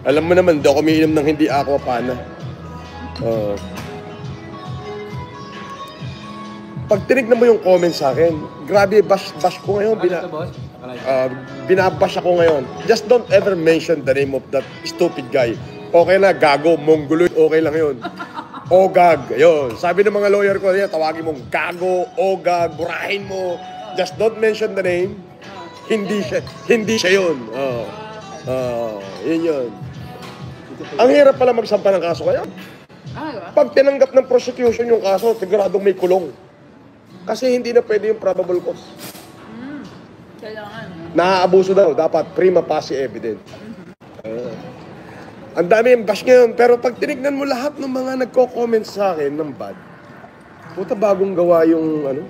Alam mo naman, di ako umiinom ng hindi aquapana. Pag tinignan mo yung comments sa akin, grabe, bash ko ngayon. Binabash ako ngayon. Just don't ever mention the name of that stupid guy. Okay na, gago, mongoloid, okay lang yun. Ogag, yun. Sabi ng mga lawyer ko, tawagin mong gago, ogag, burahin mo. Just don't mention the name. Hindi siya yun. Yun. Ang hirap pala magsampa ng kaso kaya. Pag tinanggap ng prosecution yung kaso, siguradong may kulong. Kasi hindi na pwede yung probable cause. Kailangan. Naaabuso daw, dapat prima facie evidence. Ang dami yung bash ngayon, pero pag tinignan mo lahat ng mga nagko-comment sa akin ng bad, puta bagong gawa yung ano,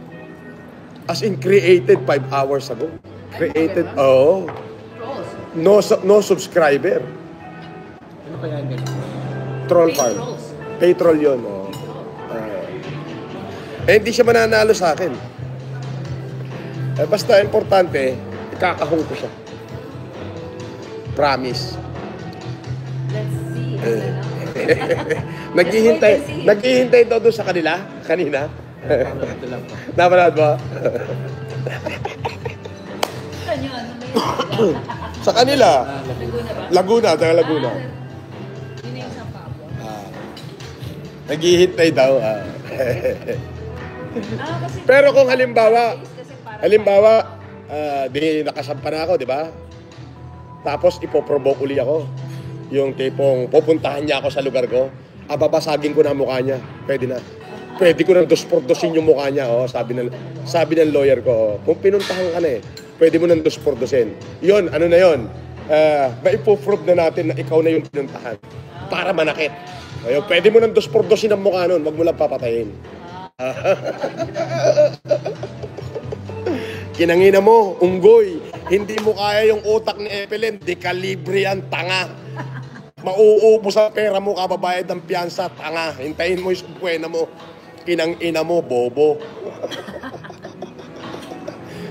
as in created 5 hours ago. Created, no subscriber. Ano kaya yan? Troll farm. Patrol yun, hindi siya mananalo sa akin. Basta importante, ikakahong ko siya. Promise. Let's see. Naghihintay daw doon sa kanila, kanina. Napanood ba? Sa kanila. Laguna, taga Laguna. Yun yung isang pabo. Naghihintay daw. Pero kung halimbawa, di nakasampa na ako, di ba? Tapos ipoprovoke uli ako. Yung tipong pupuntahan niya ako sa lugar ko, babasagin ko na mukha niya. Pwede na. Pwede ko na dos-por-dosin yung mukha niya. Sabi ng lawyer ko, kung pinuntahan ka na pwede mo nang dos-por-dosin. Yun, ano na yun? Maipo-prove na natin na ikaw na yung pinuntahan. Para manakit. Ayun, pwede mo nang dos-por-dosin ang mukha nun, wag mo lang papatayin. Kinangina mo, unggoy. Hindi mo kaya yung utak ni Evelyn. Di kalibre yan, tanga. Mauubos sa pera mo, kababayad ng piyansa, tanga. Hintayin mo yung sumpwena mo. Kinangina mo, bobo.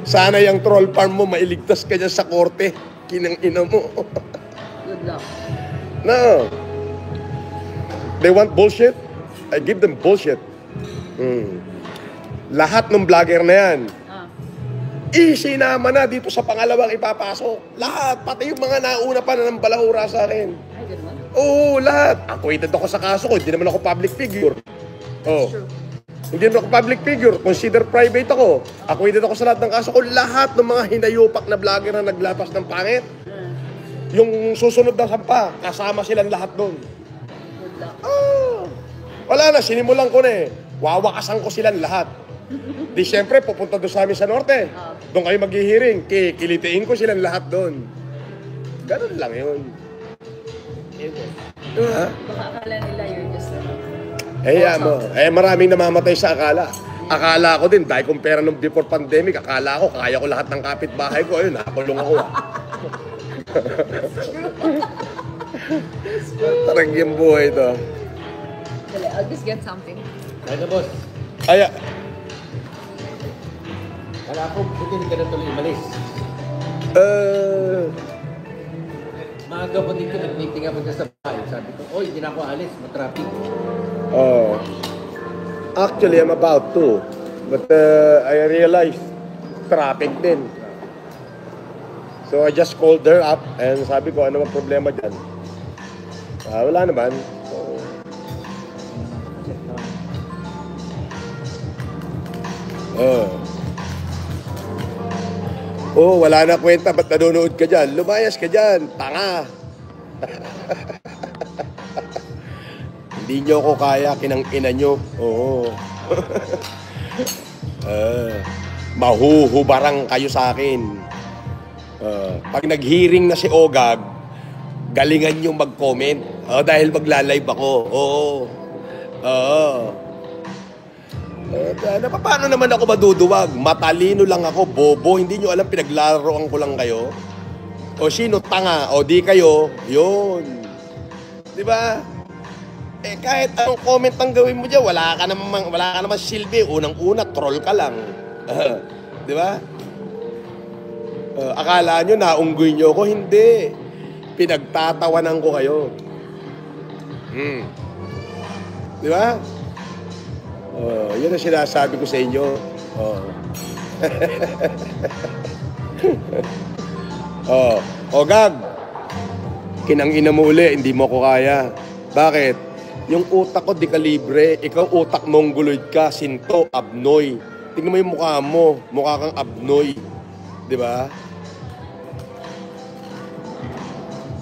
Sana yung troll farm mo, mailigtas ka dyan sa korte. Kinangina mo. Good luck. No. They want bullshit? I give them bullshit. Lahat ng vlogger na yan, isinama na dito sa pangalawang ipapasok. Lahat, pati yung mga nauna pa na ng balahura sa akin. Ay, ganun? Oo, lahat. Acquainted ako sa kaso ko, hindi naman ako public figure. Hindi naman ako public figure, consider private ako. Acquainted ako sa lahat ng kaso ko. Lahat ng mga hinayupak na vlogger na naglapas ng pangit, yung susunod na sampa, kasama silang lahat doon. Good luck. Wala na, sinimulan ko na wawakasan ko silang lahat. Di syempre, pupunta doon sa amin sa norte. Doon kayo maghihiring. Kilitiin ko silang lahat doon. Ganun lang yun. Baka akala nila you're just mo. Maraming namamatay sa akala. Akala ko din, dahil kung pera nung before pandemic, akala ko, kaya ko lahat ng kapitbahay ko. Ayun, nakakulong ako. Tarang yung buhay ito. I'll just get something. Kaya na, boss. Kala ko, buti hindi ka na tuloy umalis. Maaga po dito, nag-meeting ako sa bahay. Sabi ko, hindi na ako alis, matraffic. Actually, I'm about to. But I realized, traffic din. So I just called her up and sabi ko, ano ang problema dyan? Wala naman. Wala na kwenta, ba't nanonood ka dyan? Lumayas ka dyan, tanga. Hindi nyo ako kaya, kinang-ina nyo. Mahuhubarang kayo sa akin. Pag nag-hearing na si Ogag, galingan nyo mag-comment. Dahil magla-live ako. Paano naman ako maduduwag? Matalino lang ako, bobo. Hindi nyo alam, pinaglaruan ko lang kayo. Sino tanga? Di kayo. Yun. Diba? Kahit anong comment ang gawin mo dyan, wala ka naman silbi. Unang-una, troll ka lang. Diba? Akala nyo, naunggoy nyo ako? Hindi. Pinagtatawanan ko kayo. Di ba? Yun ang sinasabi ko sa inyo. Gag, kinangina mo uli, hindi mo ko kaya. Bakit? Yung utak ko di kalibre, ikaw utak mongoloid ka, sinto, abnoy. Tingnan mo yung mukha mo, mukha kang abnoy. Di ba?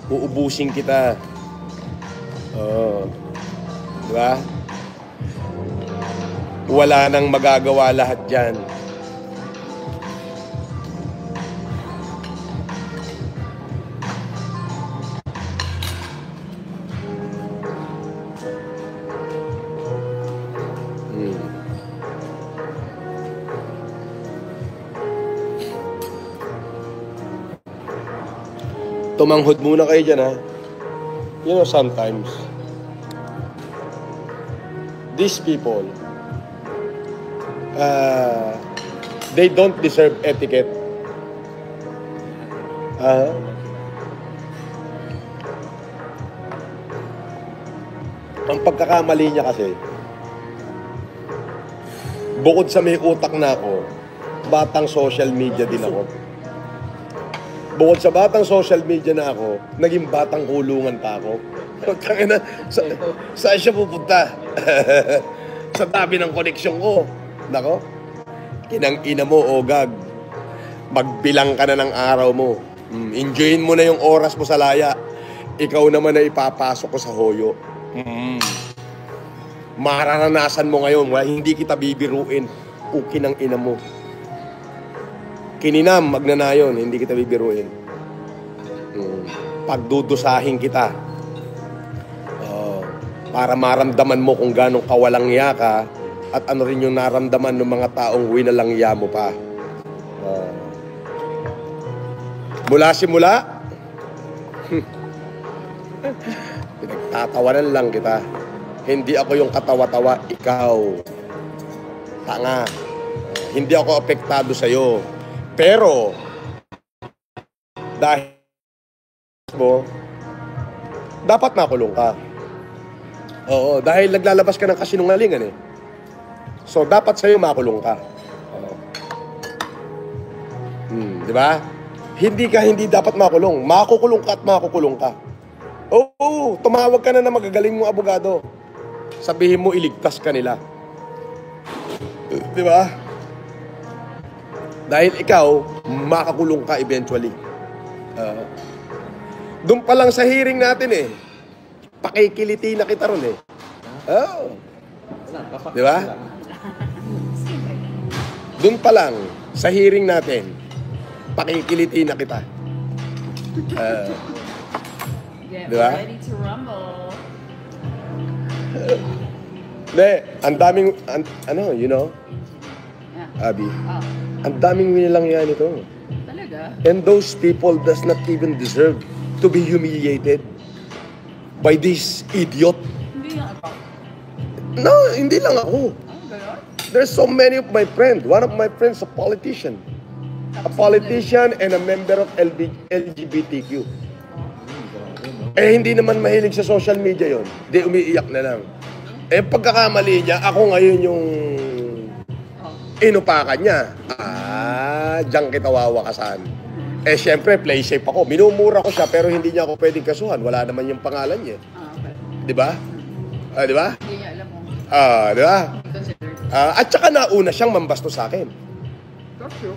Uubusin kita. Di ba? Wala nang magagawa lahat dyan. Tumanghod muna kayo dyan, ha? You know, sometimes, these people, they don't deserve etiquette. Ang pagkakamali niya kasi, bukod sa may utak na ako, batang social media din ako. Bukod sa batang social media na ako, naging batang kulungan pa ako. Tangina, saan siya pupunta? Sa tabi ng koneksyon ko. Nako, kinang-ina mo, Gag. Magbilang ka na ng araw mo. Enjoyin mo na yung oras mo sa laya. Ikaw naman na ipapasok ko sa hoyo. Mararanasan mo ngayon, hindi kita bibiruin. Kinang-ina mo. Kininam, magnanayon, hindi kita bibiruin. Pagdudusahin kita. Para maramdaman mo kung gano'ng kawalangya ka at ano rin yung naramdaman ng mga taong winalangya mo pa. Mula simula, pinagtatawanan lang kita. Hindi ako yung katawa-tawa, ikaw. Tanga. Hindi ako apektado sa'yo. Pero, dahil mo, dapat makulong ka. Oo, dahil naglalabas ka ng kasinungalingan eh. So, dapat sa'yo makulong ka. Di ba? Hindi dapat makulong. Makukulong ka at makukulong ka. Oo, tumawag ka na ng magagaling mong abogado. Sabihin mo, iligtas ka nila. Di ba? Dahil ikaw, makakulong ka eventually. Doon pa lang sa hearing natin eh. Pakikiliti na kita ron eh. Di ba? Doon pa lang sa hearing natin, pakikiliti na kita. Get Di ba? ready to rumble. Hindi, ang daming, you know, Yeah. Abby, ang daming winalangya nito. Talaga? And those people does not even deserve to be humiliated by this idiot. Hindi nga ako. No, hindi lang ako. Gano'n? There's so many of my friends. One of my friends, a politician. A politician and a member of LGBTQ. Hindi naman mahilig sa social media yon. Di umiiyak na lang. Pagkakamali niya, ako ngayon yung inupakan niya. Diyan kita wawakasan. Syempre, play safe ako. Minumura ko siya, pero hindi niya ako pwedeng kasuhan. Wala naman yung pangalan niya. Okay. Di ba? Di ba? Hindi niya alam kung Di ba? considered. At saka nauna siyang mambasto sa akin. That's true.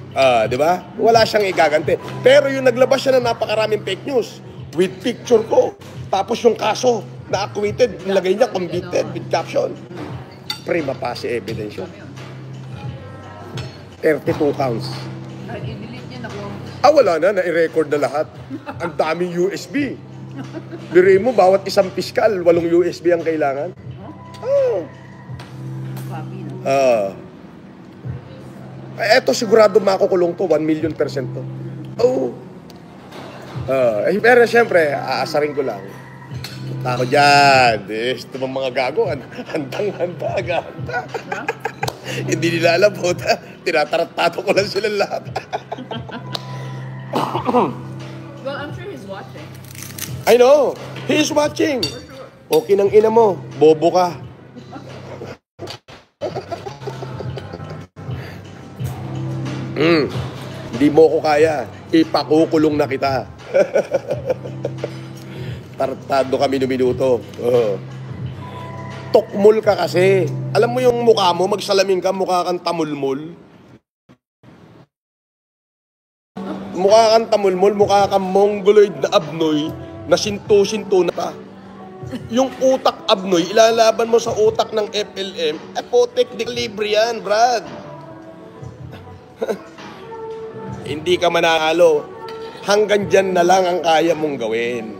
Di ba? Wala siyang igaganti. Pero yung naglabas siya ng napakaraming fake news with picture ko. Tapos yung kaso na acquitted, nilagay niya convicted with caption. Prima facie evidence yun. 32 counts. Kahit i-delete niya na kung Wala na, nai-record na lahat. Ang daming USB. Biruin mo, bawat isang piskal, 8 USB ang kailangan. copy na. Eto sigurado makukulong to, 1,000,000% to. Pero siyempre, aasarin ko lang. Punta ko dyan. Ito bang mga gago, handang-handa, agahanda. Hindi nila alam po, tinatarat-tato ko lang sila lahat. Well, I'm sure he's watching. I know. He is watching. Okay ng ina mo. Bobo ka. Hindi mo ko kaya. Ipakukulong na kita. Tartado kami ng minuto. Tokmol ka kasi. Alam mo yung mukha mo, magsalamin ka, mukha kang tamulmol. Mukha kang tamulmol, mukha kang mongoloid na abnoy na sinto-sinto na pa. Yung utak abnoy, ilalaban mo sa utak ng FLM, apotek di libre yan, Brad. Hindi ka manalo. Hanggang dyan na lang ang kaya mong gawin.